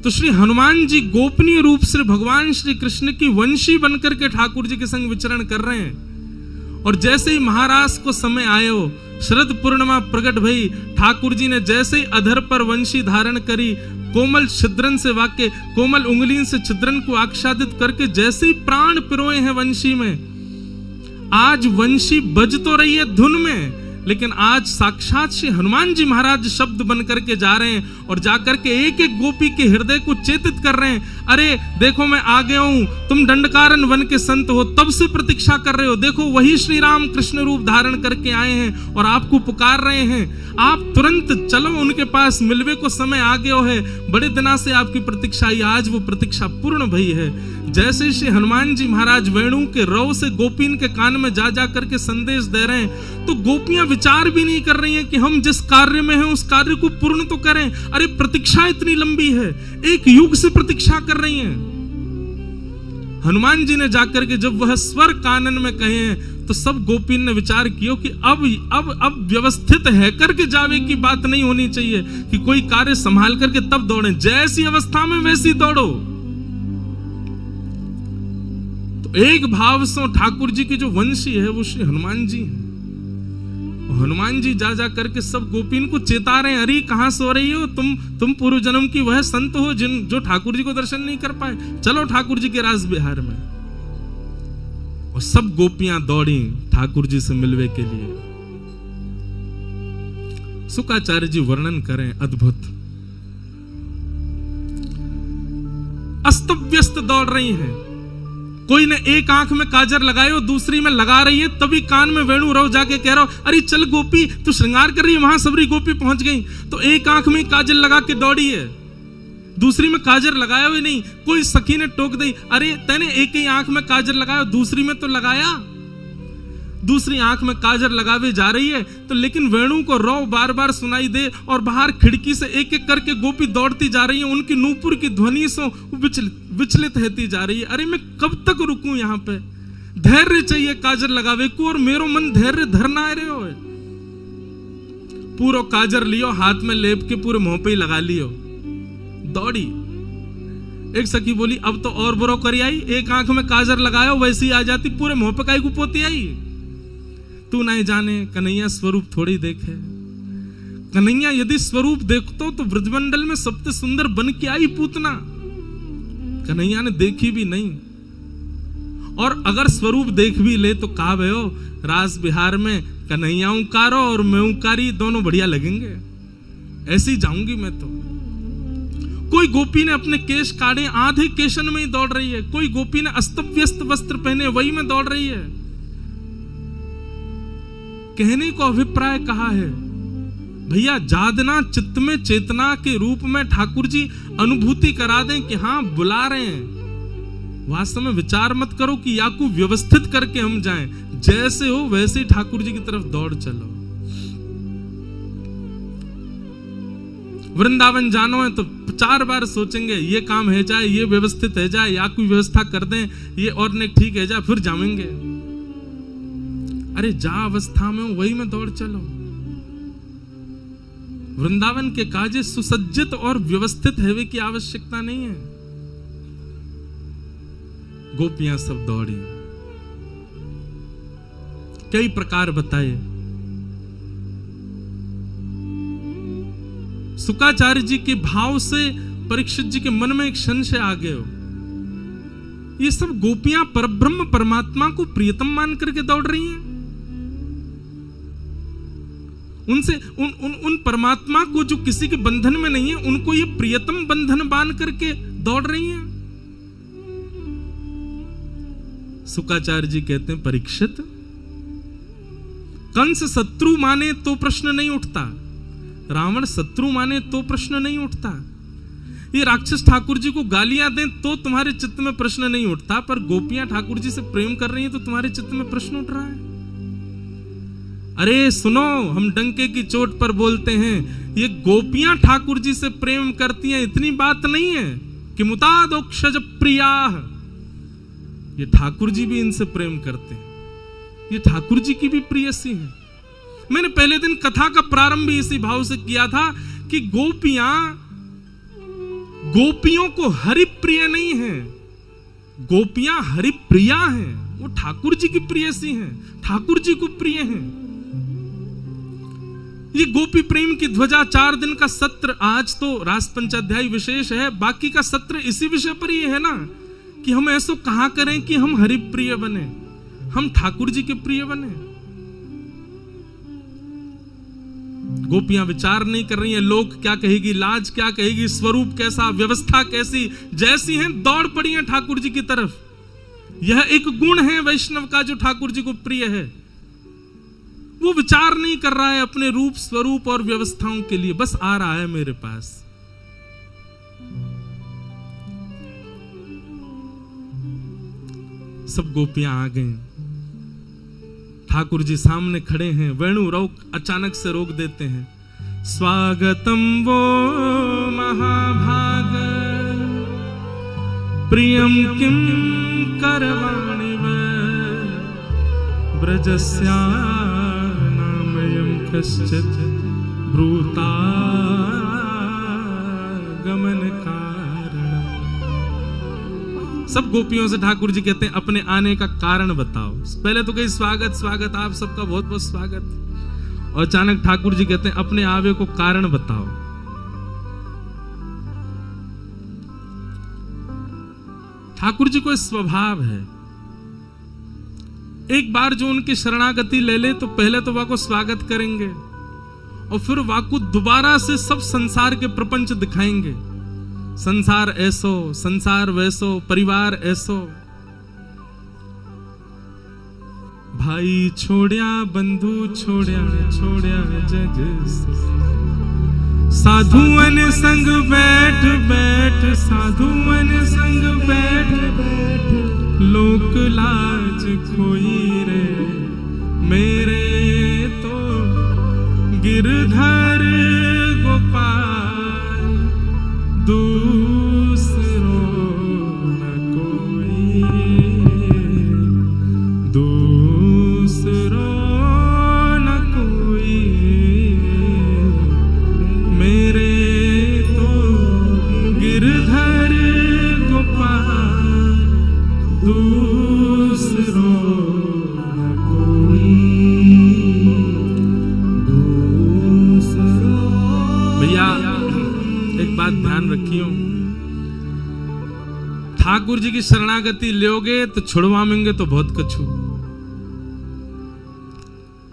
तो श्री हनुमान जी गोपनीय रूप से भगवान श्री कृष्ण की वंशी बनकर के ठाकुर जी के संग विचरण कर रहे हैं। और जैसे ही महाराज को समय आयो, शरद पूर्णिमा प्रकट भई, ठाकुर जी ने जैसे ही अधर पर वंशी धारण करी, कोमल छिद्रन से वाक्य, कोमल उंगली से छिद्रन को आच्छादित करके जैसे ही प्राण पिरोए हैं वंशी में, आज वंशी बज तो रही है धुन में, लेकिन आज साक्षात श्री हनुमान जी महाराज शब्द बन करके जा रहे हैं और जाकर के एक एक गोपी के हृदय को चेतित कर रहे हैं। अरे देखो मैं आ गया हूं, तुम दंडकारण्य वन के संत हो, तब से प्रतीक्षा कर रहे हो, देखो वही श्री राम कृष्ण रूप धारण करके आए हैं और आपको पुकार रहे हैं, आप तुरंत चलो उनके पास, मिलवे को समय आ गया है, बड़े दिनों से आपकी प्रतीक्षा आई, आज वो प्रतीक्षा पूर्ण भई है। जैसे श्री हनुमान जी महाराज वेणु के रव से गोपीन के कान में जा जा करके संदेश दे रहे हैं, तो गोपियां विचार भी नहीं कर रही हैं कि हम जिस कार्य में हैं उस कार्य को पूर्ण तो करें। अरे प्रतीक्षा इतनी लंबी है, एक युग से प्रतीक्षा कर रही हैं। हनुमान जी ने जाकर के जब वह स्वर कानन में कहे हैं तो सब गोपीन ने विचार किया कि अब व्यवस्थित है करके जावे की बात नहीं होनी चाहिए कि कोई कार्य संभाल करके तब दौड़े, जैसी अवस्था में वैसी दौड़ो। तो एक भाव से ठाकुर जी की जो वंशी है वो श्री हनुमान जी है। हनुमान जी जा जा करके सब गोपीन को चेता रहे हैं, अरे कहां सो रही हो तुम पूर्व जन्म की वह संत हो जो ठाकुर जी को दर्शन नहीं कर पाए, चलो ठाकुर जी के रास बिहार में। और सब गोपियां दौड़ी ठाकुर जी से मिलवे के लिए। शुकाचार्य जी वर्णन करें अद्भुत, अस्त व्यस्त दौड़ रही हैं, कोई ने एक आंख में काजर लगाए और दूसरी में लगा रही है, तभी कान में वेणु रव जाके कह रहा हो, अरे चल गोपी तू श्रृंगार कर रही है, वहां सबरी गोपी पहुंच गई। तो एक आंख में काजल लगा के दौड़ी है, दूसरी में काजर लगाया हुआ नहीं। कोई सखी ने टोक दी, अरे तैने एक ही आंख में काजर लगाया, दूसरी में तो लगाया। दूसरी आंख में काजर लगावे जा रही है तो लेकिन वेणु को रव बार बार सुनाई दे और बाहर खिड़की से एक एक करके गोपी दौड़ती जा रही है, उनकी नूपुर की ध्वनि से विचलित रहती जा रही है। अरे मैं कब तक रुकूं यहाँ पे, धैर्य चाहिए काजर लगावे को, और मेरो मन धैर्य धरना रहे हो। पूरा काजर लियो, हाथ में लेप के पूरे मुंह पे ही लगा लियो, दौड़ी। एक सखी बोली, अब तो और बुरो करी आई, एक आंख में काजर लगायो वैसी आ जाती, पूरे मुंह पे काई को पोती आई। तू नहीं जाने कन्हैया स्वरूप थोड़ी देखे, कन्हैया यदि स्वरूप देखतो तो ब्रजमंडल में सबसे सुंदर बन के आई पूतना, कन्हैया ने देखी भी नहीं। और अगर स्वरूप देख भी ले तो का भयो, रास बिहार में कन्हैया उकारो और मैं उकारी, दोनों बढ़िया लगेंगे, ऐसी जाऊंगी मैं तो। कोई गोपी ने अपने केश काटे, आधे केशन में ही दौड़ रही है, कोई गोपी ने अस्त व्यस्त वस्त्र पहने वही में दौड़ रही है। कहने को अभिप्राय कहा है, भैया जादना चित्त में चेतना के रूप में ठाकुर जी अनुभूति करा दें कि हाँ बुला रहे हैं। वास्तव में विचार मत करो कि याकू व्यवस्थित करके हम जाएं, जैसे हो वैसे ही ठाकुर जी की तरफ दौड़ चलो। वृंदावन जानो है तो 4 बार सोचेंगे, ये काम है जाए, ये व्यवस्थित है जाए, या कोई व्यवस्था कर दें, ये और ने ठीक है जाए, फिर जाएंगे। अरे जा अवस्था में हो वही में दौड़ चलो। वृंदावन के काजे सुसज्जित और व्यवस्थित है की आवश्यकता नहीं है। गोपियां सब दौड़ी, कई प्रकार बताए। शुकाचार्य जी के भाव से परीक्षित जी के मन में एक संशय आ गया हो, ये सब गोपियां परब्रह्म परमात्मा को प्रियतम मान करके दौड़ रही हैं। उनसे उन परमात्मा को जो किसी के बंधन में नहीं है, उनको ये प्रियतम बंधन बांध करके दौड़ रही हैं। शुकाचार्य जी कहते हैं, परीक्षित कंस शत्रु माने तो प्रश्न नहीं उठता, रावण शत्रु माने तो प्रश्न नहीं उठता, ये राक्षस ठाकुर जी को गालियां दें तो तुम्हारे चित्त में प्रश्न नहीं उठता, पर गोपियां ठाकुर जी से प्रेम कर रही हैं तो तुम्हारे चित्त में प्रश्न उठ रहा है। अरे सुनो, हम डंके की चोट पर बोलते हैं, ये गोपियां ठाकुर जी से प्रेम करती हैं, इतनी बात नहीं है कि मुतादोक्षज प्रिया, ये ठाकुर जी भी इनसे प्रेम करते हैं, ये ठाकुर जी की भी प्रियसी हैं। मैंने पहले दिन कथा का प्रारंभ भी इसी भाव से किया था कि गोपियों को हरिप्रिय नहीं है, गोपियां हरिप्रिया हैं, वो ठाकुर जी की प्रियसी हैं, ठाकुर जी को प्रिय हैं। ये गोपी प्रेम की ध्वजा 4 दिन का सत्र, आज तो रास पंचाध्यायी विशेष है, बाकी का सत्र इसी विषय पर ही है ना, कि हम ऐसा कहां करें कि हम हरिप्रिय बने, हम ठाकुर जी के प्रिय बने। गोपियां विचार नहीं कर रही हैं, लोग क्या कहेगी, लाज क्या कहेगी, स्वरूप कैसा, व्यवस्था कैसी, जैसी हैं दौड़ पड़ी हैं ठाकुर जी की तरफ। यह एक गुण है वैष्णव का जो ठाकुर जी को प्रिय है। वो विचार नहीं कर रहा है अपने रूप स्वरूप और व्यवस्थाओं के लिए, बस आ रहा है मेरे पास। सब गोपियां आ गई, ठाकुर जी सामने खड़े हैं, वेणु अचानक से रोक देते हैं। स्वागतम वो महाभाग प्रियम किम करवाणि ब्रजस्या नामयं कश्चित् ब्रूता गमन कारण। सब गोपियों से ठाकुर जी कहते हैं अपने आने का कारण बताओ। पहले तो कही स्वागत स्वागत, आप सबका बहुत बहुत स्वागत, और अचानक ठाकुर जी कहते हैं अपने आवे को कारण बताओ। ठाकुर जी को स्वभाव है, एक बार जो उनकी शरणागति ले ले तो पहले तो वाको स्वागत करेंगे और फिर वाको दोबारा से सब संसार के प्रपंच दिखाएंगे। संसार ऐसो, संसार वैसो, परिवार ऐसो, भाई छोड़या बंधु छोड़या छोड़या जग साधुअन संग बैठ बैठ, साधुअन संग बैठ बैठ, लोक लाज खोई रे मेरे तो गिरधर गोपाल, दूसरो न कोई, दूसरो न कोई, मेरे तो गिरधर गोपाल, दूसरो न कोई, दूसरो। भैया एक बात ध्यान रखियो, ठाकुर जी की शरणागति लोगे तो छुड़वाएंगे तो बहुत कछु,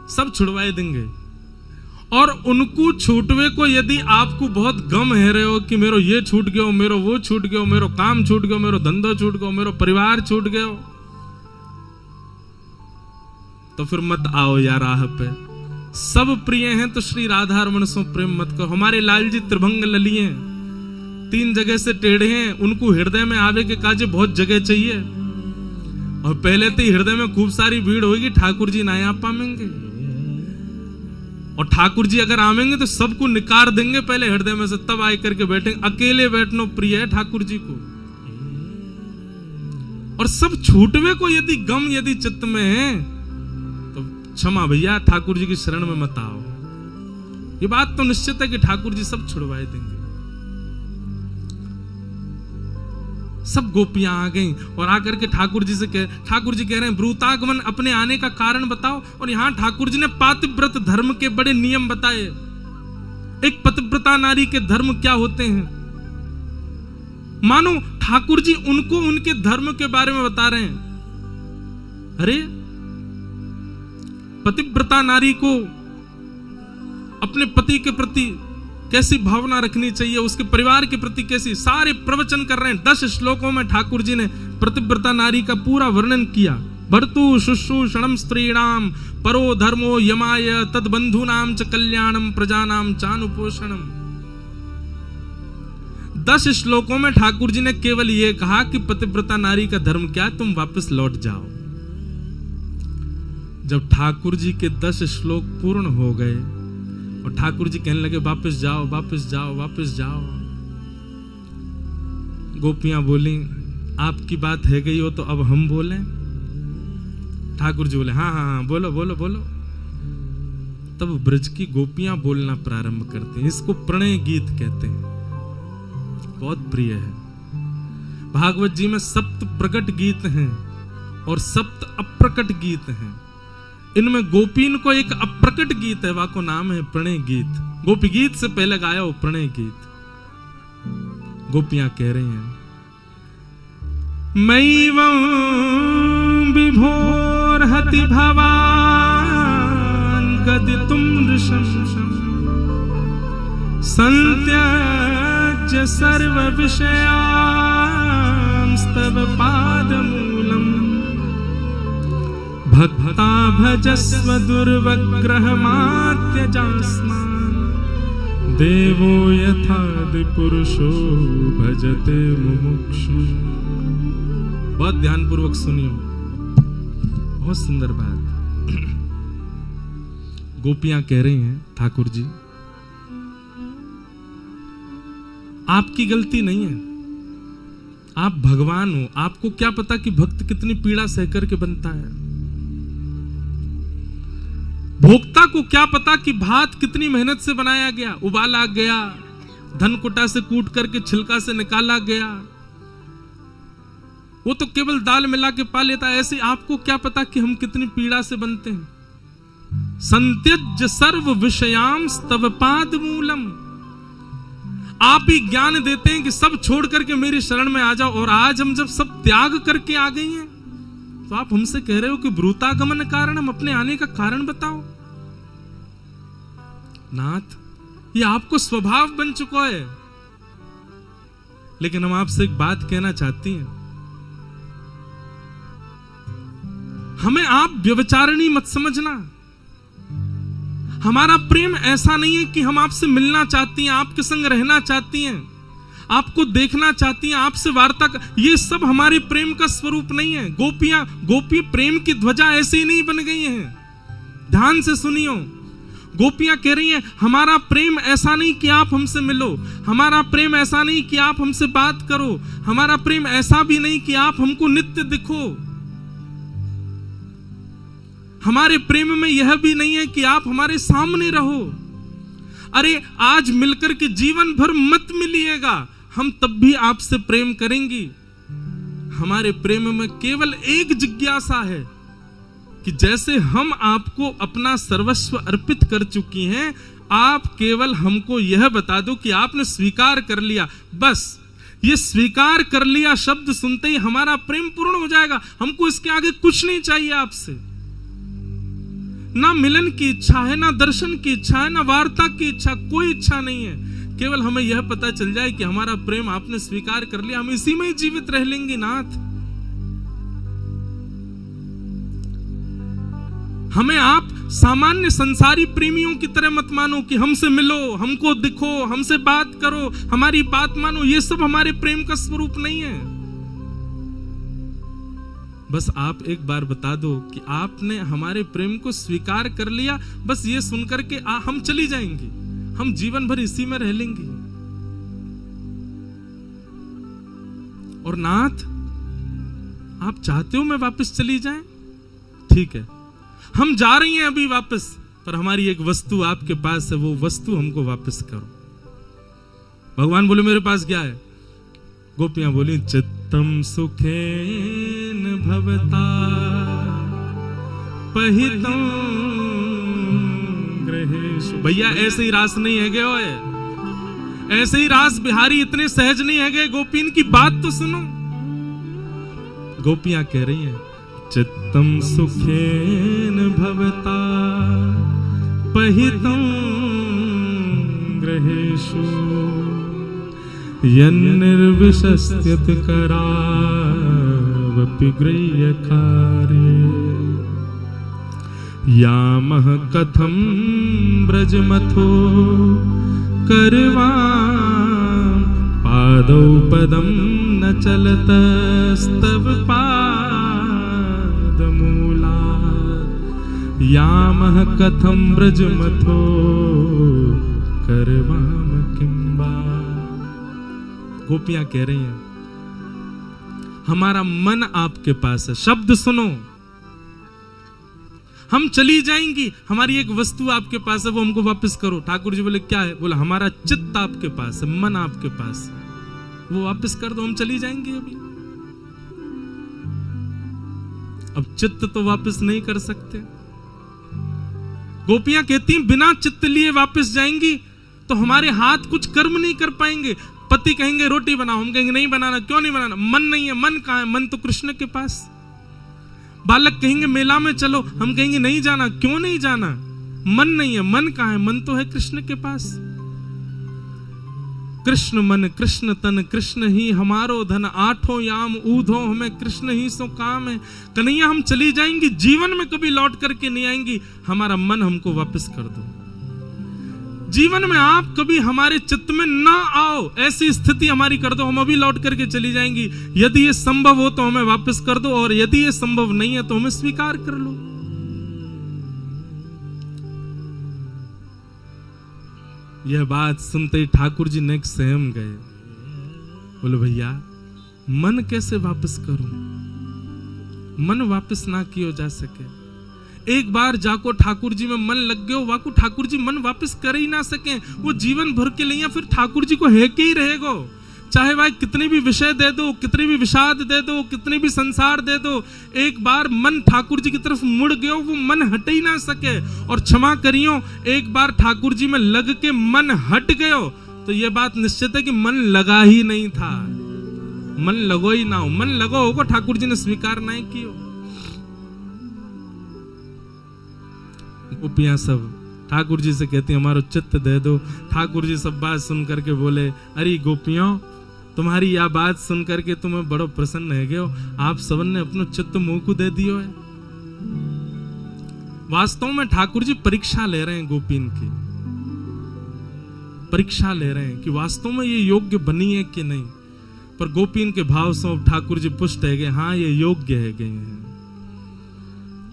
सब छुड़वाए देंगे। और उनको छूटवे को यदि आपको बहुत गम है रहे हो कि मेरो ये छूट गयो, मेरो वो छूट गयो, मेरो काम छूट गयो, मेरो धंधो छूट गयो, मेरो परिवार छूट गयो, तो फिर मत आओ यार राह पे। सब प्रिय हैं तो श्री राधा रमण सो प्रेम मत करो। हमारे लाल जी त्रिभंग ललिए 3 जगह से टेढ़े हैं, उनको हृदय में आवे के काजे बहुत जगह चाहिए, और पहले तो हृदय में खूब सारी भीड़ होगी, ठाकुर जी ना आ पाएंगे, और ठाकुर जी अगर आवेंगे तो सबको निकार देंगे पहले हृदय में से, तब आए करके बैठेंगे। अकेले बैठना प्रिय है ठाकुर जी को, और सब छूटवे को यदि गम यदि चित्त में है तो क्षमा भैया, ठाकुर जी की शरण में मत आओ। ये बात तो निश्चित है कि ठाकुर जी सब छुड़वाए देंगे। सब गोपियां आ गईं और आकर के ठाकुर जी कह रहे हैं ब्रूतागमन अपने आने का कारण बताओ। और यहां ठाकुर जी ने पातिव्रत धर्म के बड़े नियम बताए। एक पतिव्रता नारी के धर्म क्या होते हैं, मानो ठाकुर जी उनको उनके धर्म के बारे में बता रहे हैं। अरे पतिव्रता नारी को अपने पति के प्रति कैसी भावना रखनी चाहिए, उसके परिवार के प्रति कैसी, सारे प्रवचन कर रहे हैं। 10 श्लोकों में ठाकुर जी ने पतिव्रता नारी का पूरा वर्णन किया। भर्तु शुश्रूषणम स्त्रीणाम परो धर्मो यमाय तद बंधुनाम च कल्याणम प्रजानाम चानुपोषणम। 10 श्लोकों में ठाकुर जी ने केवल यह कहा कि पतिव्रता नारी का धर्म क्या है, तुम वापस लौट जाओ। जब ठाकुर जी के 10 श्लोक पूर्ण हो गए और ठाकुर जी कहने लगे वापस जाओ वापस जाओ वापस जाओ, गोपियां बोली आपकी बात है गई हो तो अब हम बोले। ठाकुर जी बोले हाँ हाँ हाँ बोलो बोलो बोलो। तब ब्रज की गोपियां बोलना प्रारंभ करते हैं। इसको प्रणय गीत कहते हैं, बहुत प्रिय है। भागवत जी में 7 प्रकट गीत हैं और 7 अप्रकट गीत हैं। इनमें गोपीन को एक अप्रकट गीत है, वाको नाम है प्रणय गीत। गोपी गीत से पहले गाया वो प्रणय गीत। गोपियां कह रही हैं मैवं विभोरहति भवान् गदितुं नृशं संत्यज्य सर्व विषयांस्तव पादमूलम् भक्ता भजस्व दुर्वग्रहमात्यजास्मान् देवो यथादि पुरुषो भजते मुमुक्षु। बहुत ध्यान पूर्वक सुनियो, बहुत सुंदर बात। गोपियां कह रही हैं ठाकुर जी आपकी गलती नहीं है, आप भगवान हो, आपको क्या पता कि भक्त कितनी पीड़ा सहकर के बनता है। भोक्ता को क्या पता कि भात कितनी मेहनत से बनाया गया, उबाला गया, धनकुटा से कूट करके छिलका से निकाला गया, वो तो केवल दाल मिला के पा लेता है। ऐसे आपको क्या पता कि हम कितनी पीड़ा से बनते हैं। संत्यज्य सर्व विषयाम स्तव पाद मूलम। आप ही ज्ञान देते हैं कि सब छोड़ करके मेरी शरण में आ जाओ, और आज हम जब सब त्याग करके आ गई हैं तो आप हमसे कह रहे हो कि ब्रूतागमन कारण, हम अपने आने का कारण बताओ। नाथ ये आपको स्वभाव बन चुका है, लेकिन हम आपसे एक बात कहना चाहती हैं, हमें आप व्यभिचारिणी मत समझना। हमारा प्रेम ऐसा नहीं है कि हम आपसे मिलना चाहती हैं, आपके संग रहना चाहती हैं, आपको देखना चाहती हैं, आपसे वार्ता ये सब हमारे प्रेम का स्वरूप नहीं है। गोपी प्रेम की ध्वजा ऐसे ही नहीं बन गई हैं। ध्यान से सुनियो, गोपियां कह रही हैं हमारा प्रेम ऐसा नहीं कि आप हमसे मिलो, हमारा प्रेम ऐसा नहीं कि आप हमसे बात करो, हमारा प्रेम ऐसा भी नहीं कि आप हमको नित्य दिखो, हमारे प्रेम में यह भी नहीं है कि आप हमारे सामने रहो। अरे आज मिलकर के जीवन भर मत मिलिएगा, हम तब भी आपसे प्रेम करेंगी। हमारे प्रेम में केवल एक जिज्ञासा है कि जैसे हम आपको अपना सर्वस्व अर्पित कर चुकी हैं, आप केवल हमको यह बता दो कि आपने स्वीकार कर लिया। बस ये स्वीकार कर लिया शब्द सुनते ही हमारा प्रेम पूर्ण हो जाएगा। हमको इसके आगे कुछ नहीं चाहिए आपसे। ना मिलन की इच्छा है, ना दर्शन की इच्छा है, ना वार्ता की इच्छा, कोई इच्छा नहीं है। केवल हमें यह पता चल जाए कि हमारा प्रेम आपने स्वीकार कर लिया, हम इसी में ही जीवित रह लेंगे। नाथ हमें आप सामान्य संसारी प्रेमियों की तरह मत मानो कि हमसे मिलो, हमको दिखो, हमसे बात करो, हमारी बात मानो। ये सब हमारे प्रेम का स्वरूप नहीं है। बस आप एक बार बता दो कि आपने हमारे प्रेम को स्वीकार कर लिया, बस ये सुनकर के हम चली जाएंगे, हम जीवन भर इसी में रह लेंगे। और नाथ, आप चाहते हो मैं वापस चली जाए? ठीक है, हम जा रही हैं अभी वापस, पर हमारी एक वस्तु आपके पास है, वो वस्तु हमको वापस करो। भगवान बोले मेरे पास क्या है? गोपियां बोली चित्तम सुखेन भवता पहितम गृहेषु। भैया ऐसे ही रास नहीं है गए, ऐसे ही रास बिहारी इतने सहज नहीं है गए। गोपीन की बात तो सुनो। गोपियां कह रही हैं चित्तम सुखेन भवता पहितम गृहेषु यन्निर्विशस्त्यत करावपि गृह्यकार्ये यामः कथं ब्रजमथो करवां पादौ पदं न चलतस्तव पादमूलात् यामः कथं ब्रजमथो करवां किं वा। गोपियां कह रही हैं हमारा मन आपके पास है। शब्द सुनो, हम चली जाएंगी, हमारी एक वस्तु आपके पास है, वो हमको वापस करो। ठाकुर जी बोले क्या है? बोला हमारा चित्त आपके पास है, मन आपके पास है, वो वापस कर दो, हम चली जाएंगे अभी। अब चित्त तो वापस नहीं कर सकते। गोपियां कहती हैं बिना चित्त लिए वापस जाएंगी तो हमारे हाथ कुछ कर्म नहीं कर पाएंगे। पति कहेंगे रोटी बनाओ, हम कहेंगे नहीं बनाना। क्यों नहीं बनाना? मन नहीं है। मन कहां है? मन तो कृष्ण के पास। बालक कहेंगे मेला में चलो, हम कहेंगे नहीं जाना। क्यों नहीं जाना? मन नहीं है। मन कहां है? मन तो है कृष्ण के पास। कृष्ण मन कृष्ण तन कृष्ण ही हमारो धन, आठों याम ऊधो हमें कृष्ण ही सो काम है। कन्हैया हम चली जाएंगी, जीवन में कभी लौट करके नहीं आएंगी, हमारा मन हमको वापस कर दो। जीवन में आप कभी हमारे चित्त में ना आओ, ऐसी स्थिति हमारी कर दो, हम अभी लौट करके चली जाएंगी। यदि ये संभव हो तो हमें वापस कर दो, और यदि ये संभव नहीं है तो हमें स्वीकार कर लो। यह बात सुनते ही ठाकुर जी नेक सहम गए। बोले भैया मन कैसे वापस करूं? मन वापस ना किया जा सके। एक बार जाको ठाकुर जी में मन लग गयो, वाको ठाकुर जी मन वापस कर ही ना सके, वो जीवन भर के लिए फिर ठाकुर जी को है के ही रहेगो। चाहे भाई कितने भी विषय दे दो, कितने भी विषाद दे दो, कितने भी संसार दे दो, एक बार मन ठाकुर जी की तरफ मुड़ गयो, वो मन हट ही ना सके। और क्षमा करियो, एक बार ठाकुर जी में लग के मन हट गयो तो ये बात निश्चित है कि मन लगा ही नहीं था। मन लगो ही ना हो, मन लगो होगा ठाकुर जी ने स्वीकार नहीं किया। गोपियां सब ठाकुर जी से कहती हमारो चित्त दे दो। ठाकुर जी सब बात सुन करके बोले अरे गोपियों, तुम्हारी यह बात सुन करके तुम्हें बड़ो प्रसन्न है गयो, आप सबन ने अपनो चित्त मुंह को दे दियो है। वास्तव में ठाकुर जी परीक्षा ले रहे हैं, गोपीन की परीक्षा ले रहे हैं कि वास्तव में ये योग्य बनी है कि नहीं। पर गोपीन के भाव से ठाकुर जी पुष्ट है गए, हाँ ये योग्य है गए हैं।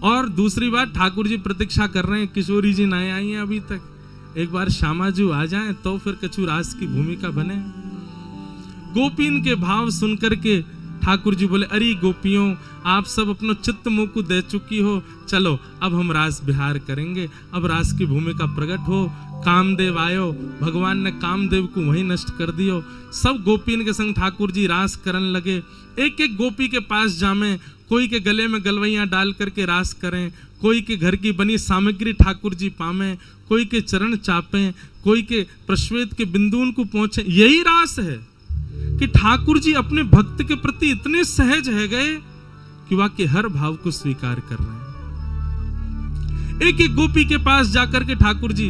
और दूसरी बात, ठाकुर जी प्रतीक्षा कर रहे हैं, किशोरी जी नहीं आई हैं अभी तक, एक बार श्यामा जी आ जाएं तो फिर कछु रास की भूमिका बने। गोपीन के भाव सुनकर के ठाकुर जी बोले अरे गोपियों, आप सब अपनो चित्त मुंह को दे चुकी हो, चलो अब हम रास विहार करेंगे। अब रास की भूमिका प्रकट हो। कामदेव आयो, भगवान ने कामदेव को वहीं नष्ट कर दियो। सब गोपीन के संग ठाकुर जी रास करन लगे। एक एक गोपी के पास जामे, कोई के गले में गलवैयां डाल करके रास करें, कोई के घर की बनी सामग्री ठाकुर जी पामे, कोई के चरण चापें, कोई के प्रश्वेत के बिंदुन को पहुंचे। यही रास है कि ठाकुर जी अपने भक्त के प्रति इतने सहज है गए कि वाकई हर भाव को स्वीकार कर रहे हैं। एक एक गोपी के पास जाकर के ठाकुर जी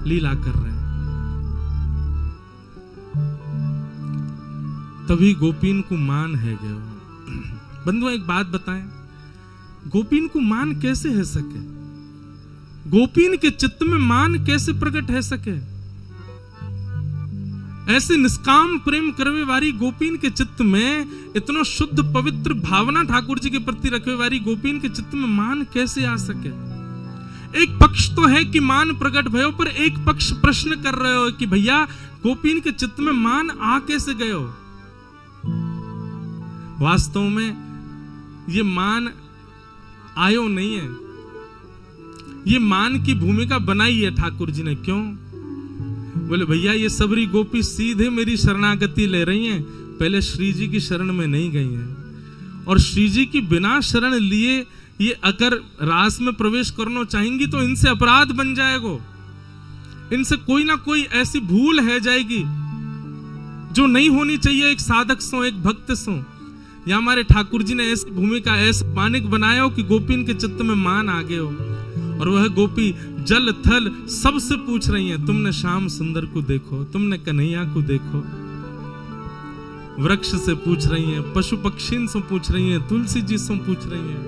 लीला कर रहे हैं। तभी गोपीन को मान है गया। बंधुओं एक बात बताएं, गोपीन को मान कैसे है सके? गोपीन के चित्त में मान कैसे प्रकट है सके? ऐसे निष्काम प्रेम करवे वारी गोपीन के चित्त में इतना शुद्ध पवित्र भावना ठाकुर जी के प्रति रखे वारी गोपीन के चित्त में मान कैसे आ सके? एक पक्ष तो है कि मान प्रकट भयो, पर एक पक्ष प्रश्न कर रहे हो कि भैया गोपीन के चित्त में मान आ कैसे गयो? वास्तव में ये मान आयो नहीं है, ये मान की भूमिका बनाई है ठाकुर जी ने। क्यों? बोले भैया ये सबरी गोपी सीधे मेरी शरणागति ले रही हैं, पहले श्री जी की शरण में नहीं गई हैं, और श्री जी की बिना शरण लिए ये अगर रास में प्रवेश करना चाहेंगी तो इनसे अपराध बन जाएगा, इनसे कोई ना कोई ऐसी भूल है जाएगी जो नहीं होनी चाहिए एक साधक सो, एक भक्त सो। या हमारे ठाकुर जी ने ऐसी भूमिका, ऐसे मानिक बनाया हो कि गोपीन के चित्त में मान आ गए हो, और वह गोपी जल थल सबसे पूछ रही हैं, तुमने श्याम सुंदर को देखो, तुमने कन्हैया को देखो। वृक्ष से पूछ रही हैं, पशु पक्षी से पूछ रही हैं, तुलसी जी से पूछ रही हैं।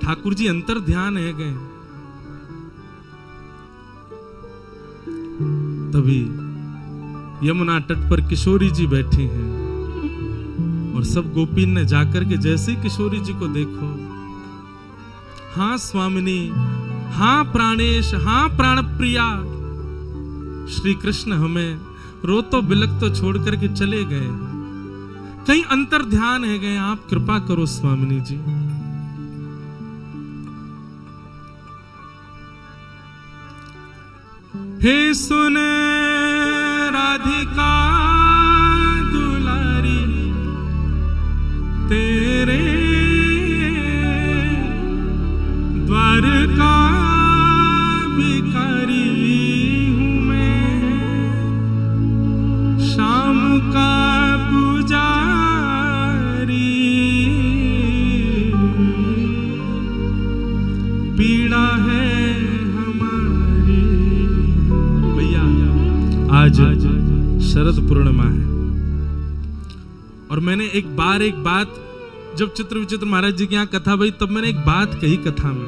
ठाकुर जी अंतर ध्यान है गए। तभी यमुना तट पर किशोरी जी बैठी हैं, और सब गोपीन ने जाकर के जैसे किशोरी जी को देखो, हाँ स्वामिनी, हाँ प्राणेश, हाँ प्राण प्रिया, श्री कृष्ण हमें रोतो बिलक तो छोड़ करके चले गए, कहीं अंतर ध्यान है गए, आप कृपा करो स्वामिनी जी। हे सुन राधिका दुलारी, तेरे द्वारका भिखारी हूँ मैं, शाम का पुजारी, पीड़ा है हमारी। भैया आज शरद पूर्णिमा है, और मैंने एक बात जब चित्र विचित्र महाराज जी की यहाँ कथा भई, तब मैंने एक बात कही कथा में,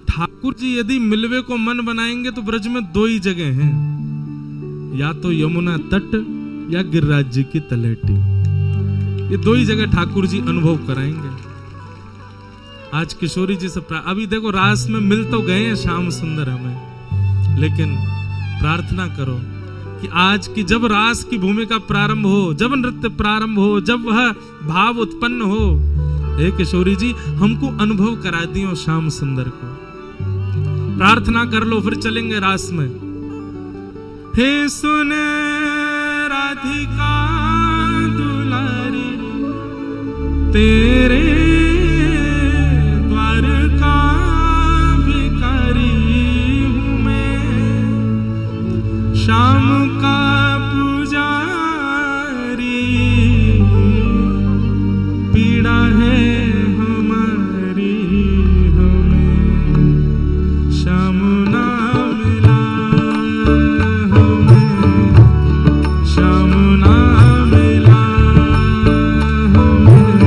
ठाकुर जी यदि मिलवे को मन बनाएंगे तो ब्रज में दो ही जगह हैं, या तो यमुना तट या गिरिराज जी की तलहटी, ये दो ही जगह ठाकुर जी अनुभव कराएंगे। आज किशोरी जी से अभी देखो रास में मिल तो गए हैं श्याम सुंदर हमें, लेकिन प्रार्थना करो कि आज की जब रास की भूमिका प्रारंभ हो, जब नृत्य प्रारंभ हो, जब वह भाव उत्पन्न हो, हे किशोरी जी हमको अनुभव करा दियो श्याम सुंदर को। प्रार्थना कर लो, फिर चलेंगे रास में। हे सुन राधिका दुलारी, तेरे द्वारका भिखारी हूँ मैं, शाम का पुजारी, पीड़ा है हमारी, हमें श्याम ना मिला, हमें श्याम ना मिला, हमें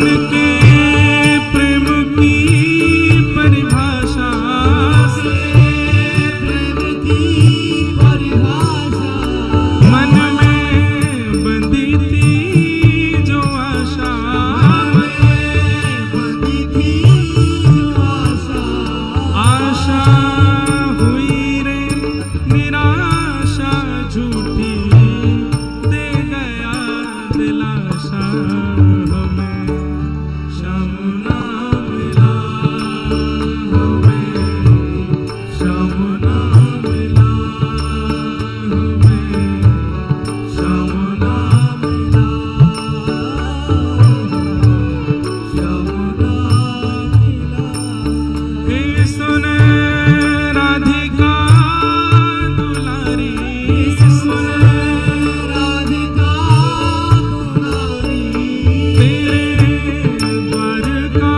के प्रेम की परिभाषा मन में बंधी थी जो आशा आशा हुई रे निराशा झूठी दे गया दिलासा हमें श्याम ना मिला हमें श्याम ना मिला हमें श्याम ना मिला श्याम ना मिला हे सुने राधिका दुलारी सुने राधिका दुलारी तेरे द्वार का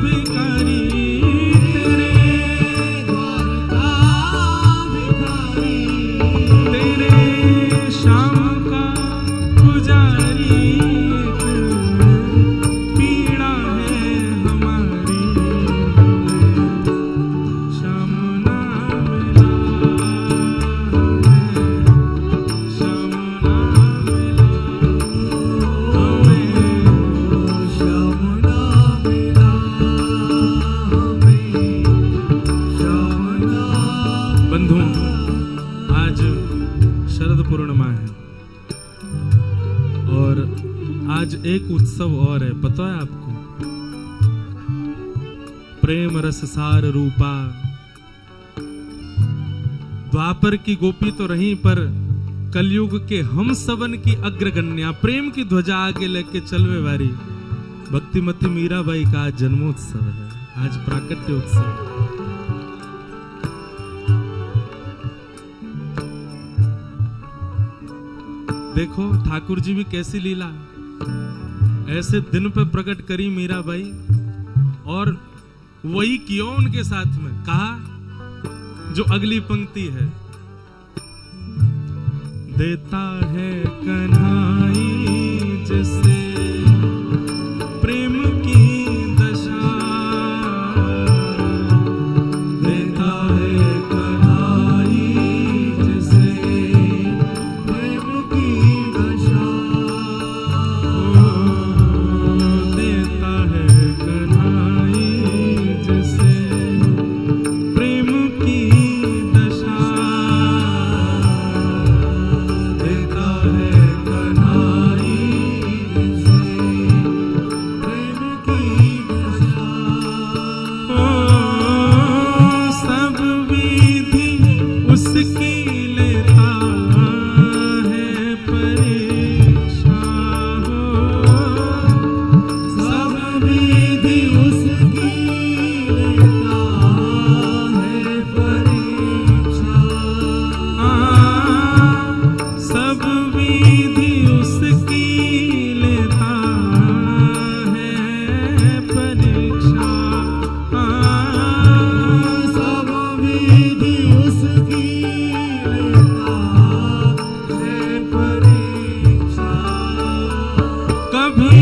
भिखारी तेरे द्वार का भिखारी तेरे श्याम का पुजारी पीड़ा है हमारी श्याम ना मिला श्याम ना मिला हमें श्याम ना मिला हमें श्याम ना। बंधुओं, आज शरद पूर्णिमा है और आज एक उत्सव और है, पता है आपको? प्रेम रस सार रूपा। द्वापर की गोपी तो रही, पर कलयुग के हम सबन की अग्रगण्या प्रेम की ध्वजा आगे लेके चलवे वारी भक्तिमती मीराबाई का आज जन्मोत्सव है, आज प्राकट्य उत्सव। देखो ठाकुर जी भी कैसी लीला ऐसे दिन पे प्रकट करी मीराबाई, और वही किया उनके साथ में कहा जो अगली पंक्ति है, देता है कन्हाई जिसे प्रेम की दशा, देता है कन्हाई जिसे प्रेम की दशा, देता है कन्हाई जिसे प्रेम की दशा, देता है कन्हाई जिसे प्रेम की दशा। सब विधि उसकी लेता है परीक्षा, सब विधि उसकी लेता है परीक्षा, सब विधि उसकी लेता है परीक्षा, सब विधि उसकी लेता है परीक्षा। कभी